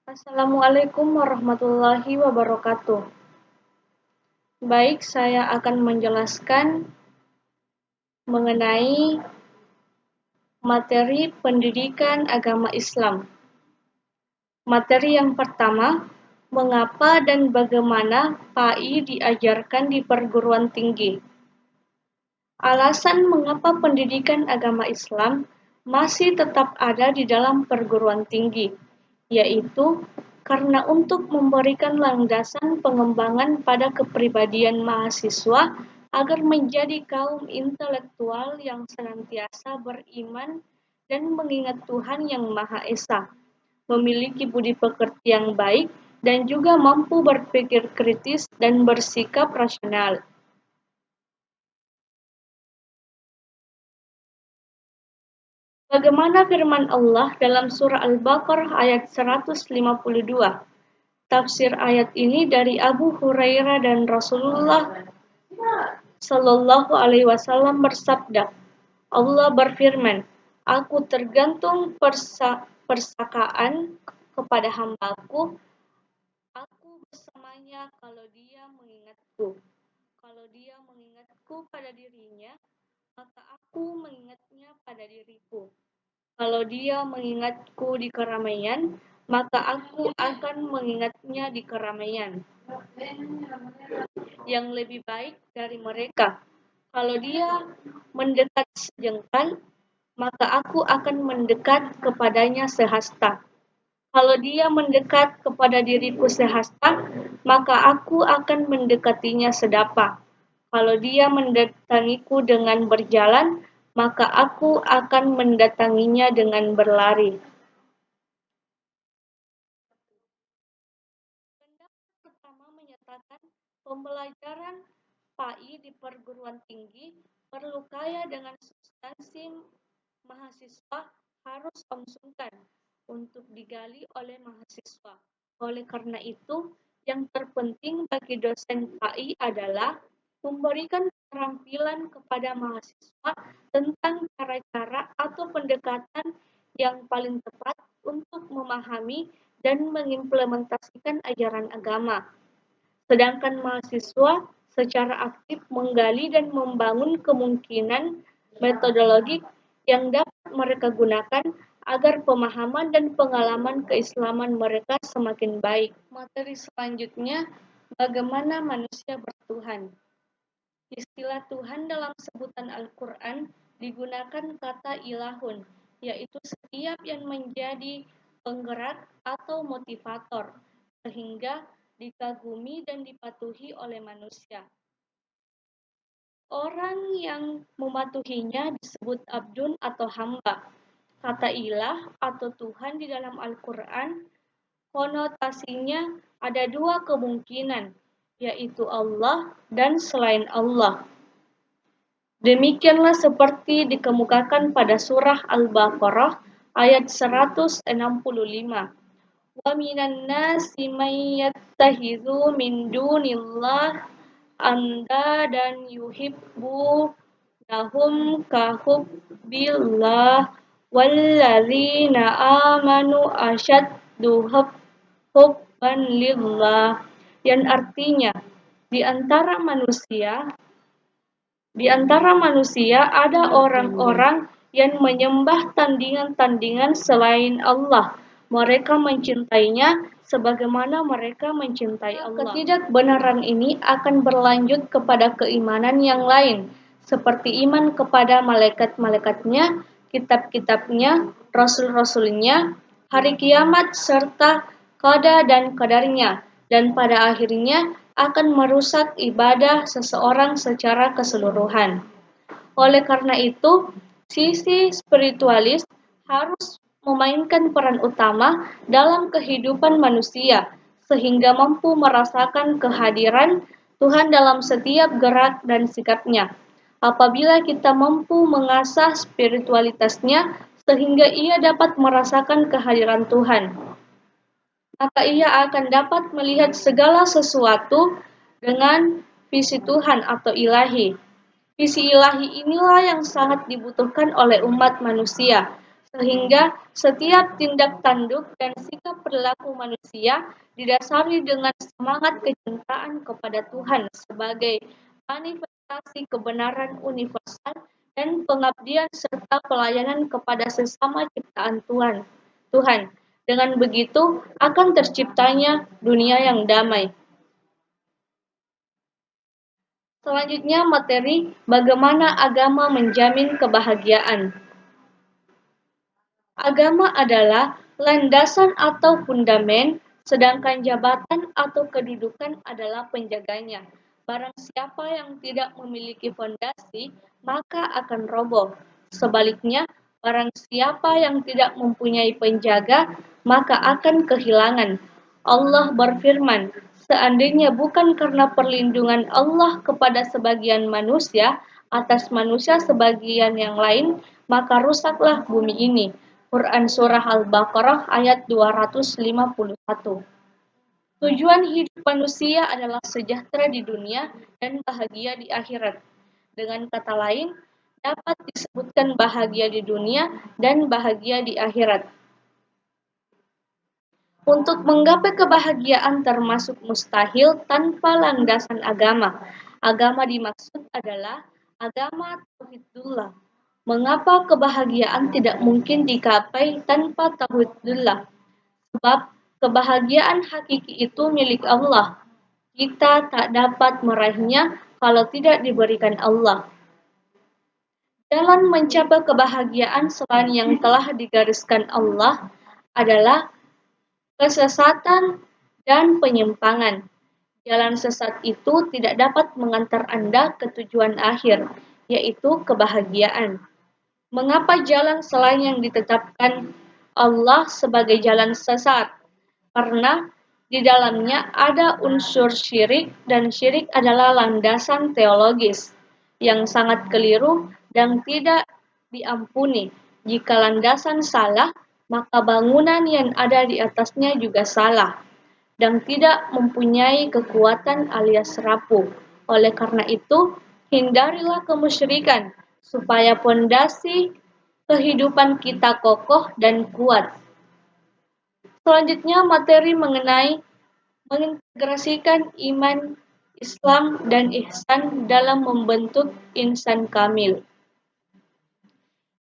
Assalamualaikum warahmatullahi wabarakatuh. Baik, saya akan menjelaskan mengenai materi pendidikan agama Islam. Materi yang pertama, mengapa dan bagaimana PAI diajarkan di perguruan tinggi. Alasan mengapa pendidikan agama Islam masih tetap ada di dalam perguruan tinggi, yaitu karena untuk memberikan landasan pengembangan pada kepribadian mahasiswa agar menjadi kaum intelektual yang senantiasa beriman dan mengingat Tuhan yang Maha Esa, memiliki budi pekerti yang baik, dan juga mampu berpikir kritis dan bersikap rasional. Bagaimana firman Allah dalam surah Al-Baqarah ayat 152. Tafsir ayat ini dari Abu Hurairah dan Rasulullah Shallallahu Alaihi Wasallam bersabda, Allah berfirman, Aku tergantung persakaan kepada hambaku, aku bersamanya kalau dia mengingatku. Kalau dia mengingatku pada dirinya, maka aku mengingatnya pada diriku. Kalau dia mengingatku di keramaian, maka aku akan mengingatnya di keramaian yang lebih baik dari mereka. Kalau dia mendekat sejengkal, maka aku akan mendekat kepadanya sehasta. Kalau dia mendekat kepada diriku sehasta, maka aku akan mendekatinya sedapa. Kalau dia mendatangiku dengan berjalan, maka aku akan mendatanginya dengan berlari. Pendapat pertama menyatakan pembelajaran PAI di perguruan tinggi perlu kaya dengan substansi mahasiswa harus omsungkan untuk digali oleh mahasiswa. Oleh karena itu, yang terpenting bagi dosen PAI adalah memberikan keterampilan kepada mahasiswa tentang cara-cara atau pendekatan yang paling tepat untuk memahami dan mengimplementasikan ajaran agama. Sedangkan mahasiswa secara aktif menggali dan membangun kemungkinan metodologi yang dapat mereka gunakan agar pemahaman dan pengalaman keislaman mereka semakin baik. Materi selanjutnya, bagaimana manusia bertuhan. Istilah Tuhan dalam sebutan Al-Quran digunakan kata ilahun, yaitu setiap yang menjadi penggerak atau motivator, sehingga dikagumi dan dipatuhi oleh manusia. Orang yang mematuhinya disebut abdun atau hamba. Kata ilah atau Tuhan di dalam Al-Quran, konotasinya ada dua kemungkinan, yaitu Allah dan selain Allah. Demikianlah seperti dikemukakan pada surah Al-Baqarah ayat 165. Wa minan nasi may yattakhidhu min dunillah andadan yuhibbunahum ka hubbillah walladzina amanu asyaddu hubban lillah, yang artinya di antara manusia ada orang-orang yang menyembah tandingan-tandingan selain Allah. Mereka mencintainya sebagaimana mereka mencintai Allah. Ketidakbenaran ini akan berlanjut kepada keimanan yang lain, seperti iman kepada malaikat-malaikatnya, kitab-kitabnya, rasul-rasulnya, hari kiamat, serta qada dan qadarnya, dan pada akhirnya akan merusak ibadah seseorang secara keseluruhan. Oleh karena itu, sisi spiritualis harus memainkan peran utama dalam kehidupan manusia, sehingga mampu merasakan kehadiran Tuhan dalam setiap gerak dan sikapnya. Apabila kita mampu mengasah spiritualitasnya, sehingga ia dapat merasakan kehadiran Tuhan, maka ia akan dapat melihat segala sesuatu dengan visi Tuhan atau ilahi. Visi ilahi inilah yang sangat dibutuhkan oleh umat manusia, sehingga setiap tindak tanduk dan sikap perilaku manusia didasari dengan semangat kecintaan kepada Tuhan sebagai manifestasi kebenaran universal dan pengabdian serta pelayanan kepada sesama ciptaan Tuhan. Tuhan. Dengan begitu akan terciptanya dunia yang damai. Selanjutnya materi bagaimana agama menjamin kebahagiaan. Agama adalah landasan atau fundamen, sedangkan jabatan atau kedudukan adalah penjaganya. Barang siapa yang tidak memiliki fondasi, maka akan roboh. Sebaliknya, barang siapa yang tidak mempunyai penjaga, maka akan kehilangan. Allah berfirman, seandainya bukan karena perlindungan Allah kepada sebagian manusia atas manusia sebagian yang lain, maka rusaklah bumi ini. Quran Surah Al-Baqarah ayat 251. Tujuan hidup manusia adalah sejahtera di dunia dan bahagia di akhirat. Dengan kata lain, dapat disebutkan bahagia di dunia dan bahagia di akhirat. Untuk menggapai kebahagiaan termasuk mustahil tanpa landasan agama. Agama dimaksud adalah agama tauhidullah. Mengapa kebahagiaan tidak mungkin dicapai tanpa tauhidullah? Sebab kebahagiaan hakiki itu milik Allah. Kita tak dapat meraihnya kalau tidak diberikan Allah. Jalan mencapai kebahagiaan selain yang telah digariskan Allah adalah kesesatan dan penyimpangan. Jalan sesat itu tidak dapat mengantar Anda ke tujuan akhir, yaitu kebahagiaan. Mengapa jalan selain yang ditetapkan Allah sebagai jalan sesat? Karena di dalamnya ada unsur syirik dan syirik adalah landasan teologis yang sangat keliru dan tidak diampuni. Jika landasan salah, maka bangunan yang ada di atasnya juga salah dan tidak mempunyai kekuatan alias rapuh. Oleh karena itu, hindarilah kemusyrikan supaya pondasi kehidupan kita kokoh dan kuat. Selanjutnya materi mengenai mengintegrasikan iman, Islam, dan ihsan dalam membentuk insan kamil.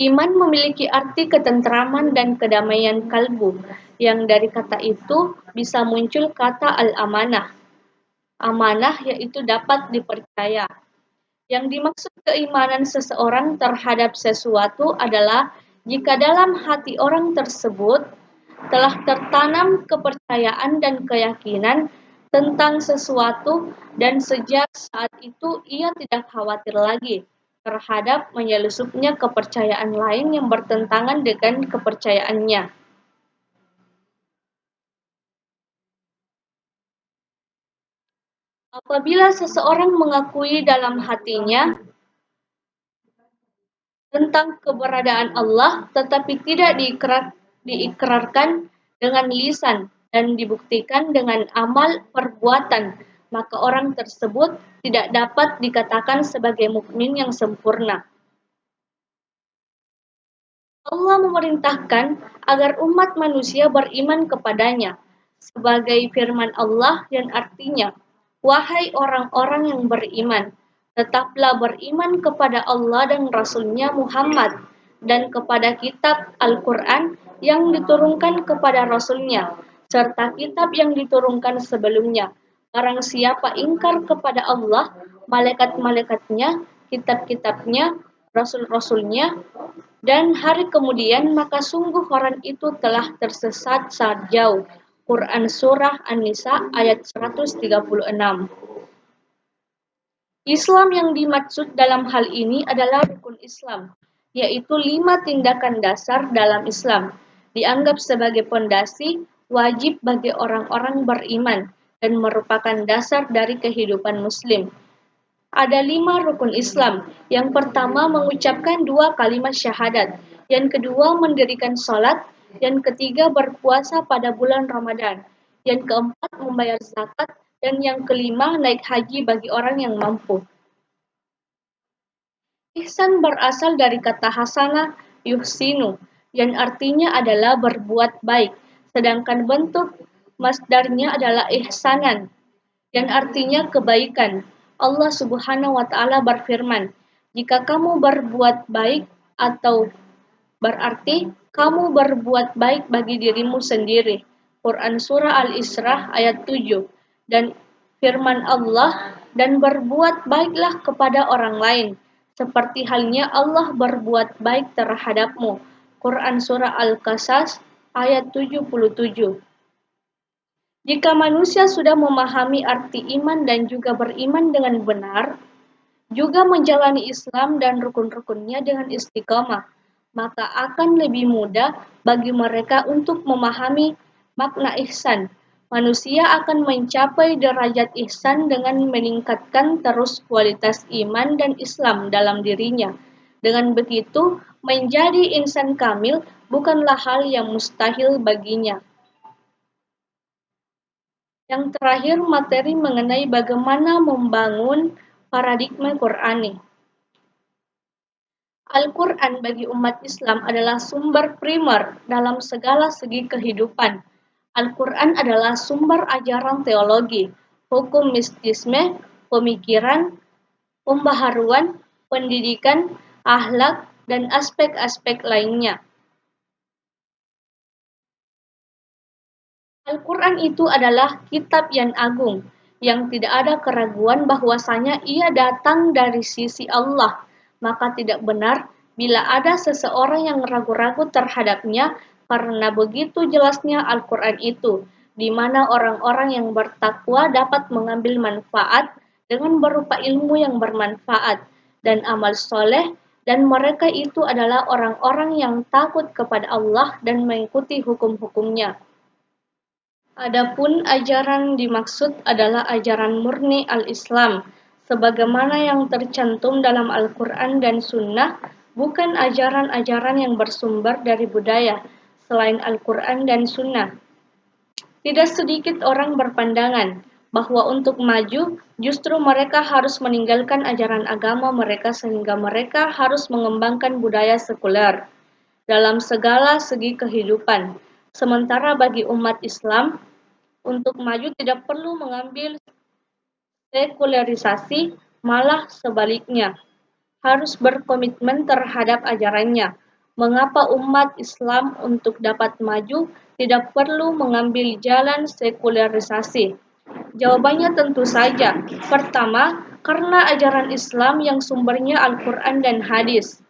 Iman memiliki arti ketentraman dan kedamaian kalbu, yang dari kata itu bisa muncul kata al-amanah. Amanah yaitu dapat dipercaya. Yang dimaksud keimanan seseorang terhadap sesuatu adalah jika dalam hati orang tersebut telah tertanam kepercayaan dan keyakinan tentang sesuatu dan sejak saat itu ia tidak khawatir lagi terhadap menyelusupnya kepercayaan lain yang bertentangan dengan kepercayaannya. Apabila seseorang mengakui dalam hatinya tentang keberadaan Allah tetapi tidak diikrarkan dengan lisan dan dibuktikan dengan amal perbuatan, maka orang tersebut tidak dapat dikatakan sebagai mukmin yang sempurna. Allah memerintahkan agar umat manusia beriman kepadanya, sebagai firman Allah yang artinya, "Wahai orang-orang yang beriman, tetaplah beriman kepada Allah dan Rasul-Nya Muhammad, dan kepada kitab Al-Quran yang diturunkan kepada Rasul-Nya, serta kitab yang diturunkan sebelumnya. Barang siapa ingkar kepada Allah, malaikat-malaikatnya, kitab-kitabnya, Rasul-Rasulnya, dan hari kemudian, maka sungguh orang itu telah tersesat sangat jauh." Quran Surah An-Nisa ayat 136. Islam yang dimaksud dalam hal ini adalah rukun Islam, yaitu 5 tindakan dasar dalam Islam, dianggap sebagai pondasi wajib bagi orang-orang beriman dan merupakan dasar dari kehidupan Muslim. Ada 5 rukun Islam. Yang pertama mengucapkan 2 kalimat syahadat. Yang kedua mendirikan sholat. Yang ketiga berpuasa pada bulan Ramadan. Yang keempat membayar zakat. Dan yang kelima naik haji bagi orang yang mampu. Ihsan berasal dari kata hasana yuhsinu yang artinya adalah berbuat baik, sedangkan bentuk masdarnya adalah ihsanan, yang artinya kebaikan. Allah Subhanahu wa taala berfirman, "Jika kamu berbuat baik atau berarti kamu berbuat baik bagi dirimu sendiri." Quran Surah Al-Isra ayat 7. Dan firman Allah, "Dan berbuat baiklah kepada orang lain, seperti halnya Allah berbuat baik terhadapmu." Quran Surah Al-Qasas ayat 77. Jika manusia sudah memahami arti iman dan juga beriman dengan benar, juga menjalani Islam dan rukun-rukunnya dengan istiqamah, maka akan lebih mudah bagi mereka untuk memahami makna ihsan. Manusia akan mencapai derajat ihsan dengan meningkatkan terus kualitas iman dan Islam dalam dirinya. Dengan begitu, menjadi insan kamil bukanlah hal yang mustahil baginya. Yang terakhir, materi mengenai bagaimana membangun paradigma Qurani. Al-Quran bagi umat Islam adalah sumber primer dalam segala segi kehidupan. Al-Quran adalah sumber ajaran teologi, hukum mistisme, pemikiran, pembaharuan, pendidikan, akhlak, dan aspek-aspek lainnya. Al-Quran itu adalah kitab yang agung, yang tidak ada keraguan bahwasanya ia datang dari sisi Allah. Maka tidak benar bila ada seseorang yang ragu-ragu terhadapnya karena begitu jelasnya Al-Quran itu, di mana orang-orang yang bertakwa dapat mengambil manfaat dengan berupa ilmu yang bermanfaat dan amal soleh, dan mereka itu adalah orang-orang yang takut kepada Allah dan mengikuti hukum-hukumnya. Adapun ajaran dimaksud adalah ajaran murni al-Islam, sebagaimana yang tercantum dalam Al-Quran dan Sunnah, bukan ajaran-ajaran yang bersumber dari budaya, selain Al-Quran dan Sunnah. Tidak sedikit orang berpandangan bahwa untuk maju, justru mereka harus meninggalkan ajaran agama mereka sehingga mereka harus mengembangkan budaya sekuler dalam segala segi kehidupan. Sementara bagi umat Islam, untuk maju tidak perlu mengambil sekularisasi, malah sebaliknya, harus berkomitmen terhadap ajarannya. Mengapa umat Islam untuk dapat maju tidak perlu mengambil jalan sekularisasi? Jawabannya tentu saja. Pertama, karena ajaran Islam yang sumbernya Al-Quran dan hadis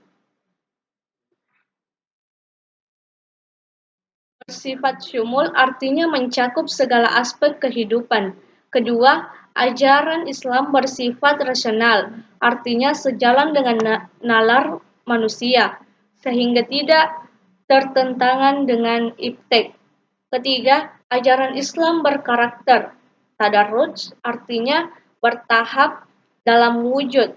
bersifat syumul, artinya mencakup segala aspek kehidupan. Kedua, ajaran Islam bersifat rasional, artinya sejalan dengan nalar manusia, sehingga tidak tertentangan dengan iptek. Ketiga, ajaran Islam berkarakter tadarruj, artinya bertahap dalam wujud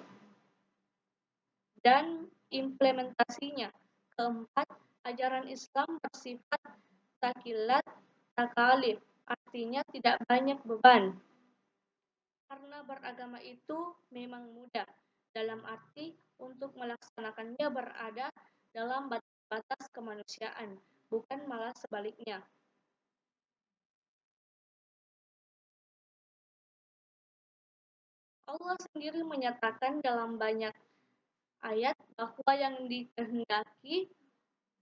dan implementasinya. Keempat, ajaran Islam bersifat takilat takalif, artinya tidak banyak beban. Karena beragama itu memang mudah, dalam arti untuk melaksanakannya berada dalam batas kemanusiaan, bukan malah sebaliknya. Allah sendiri menyatakan dalam banyak ayat bahwa yang dikehendaki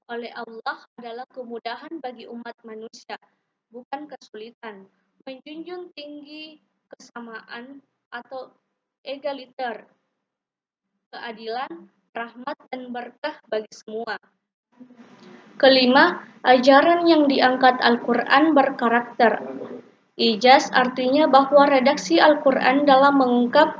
oleh Allah adalah kemudahan bagi umat manusia, bukan kesulitan. Menjunjung tinggi kesamaan atau egaliter, keadilan, rahmat, dan berkah bagi semua. Kelima, ajaran yang diangkat Al-Quran berkarakter ijaz, artinya bahwa redaksi Al-Quran dalam mengungkap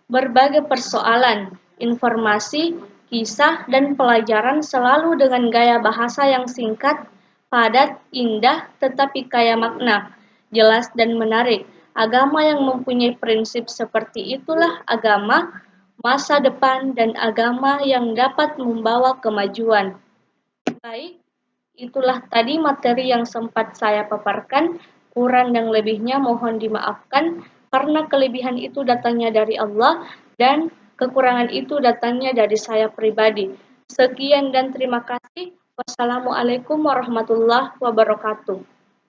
berbagai persoalan, informasi, kisah, dan pelajaran selalu dengan gaya bahasa yang singkat, padat, indah, tetapi kaya makna, jelas, dan menarik. Agama yang mempunyai prinsip seperti itulah agama masa depan dan agama yang dapat membawa kemajuan. Baik, itulah tadi materi yang sempat saya paparkan. Kurang dan lebihnya mohon dimaafkan karena kelebihan itu datangnya dari Allah dan kekurangan itu datangnya dari saya pribadi. Sekian dan terima kasih. Wassalamualaikum warahmatullahi wabarakatuh.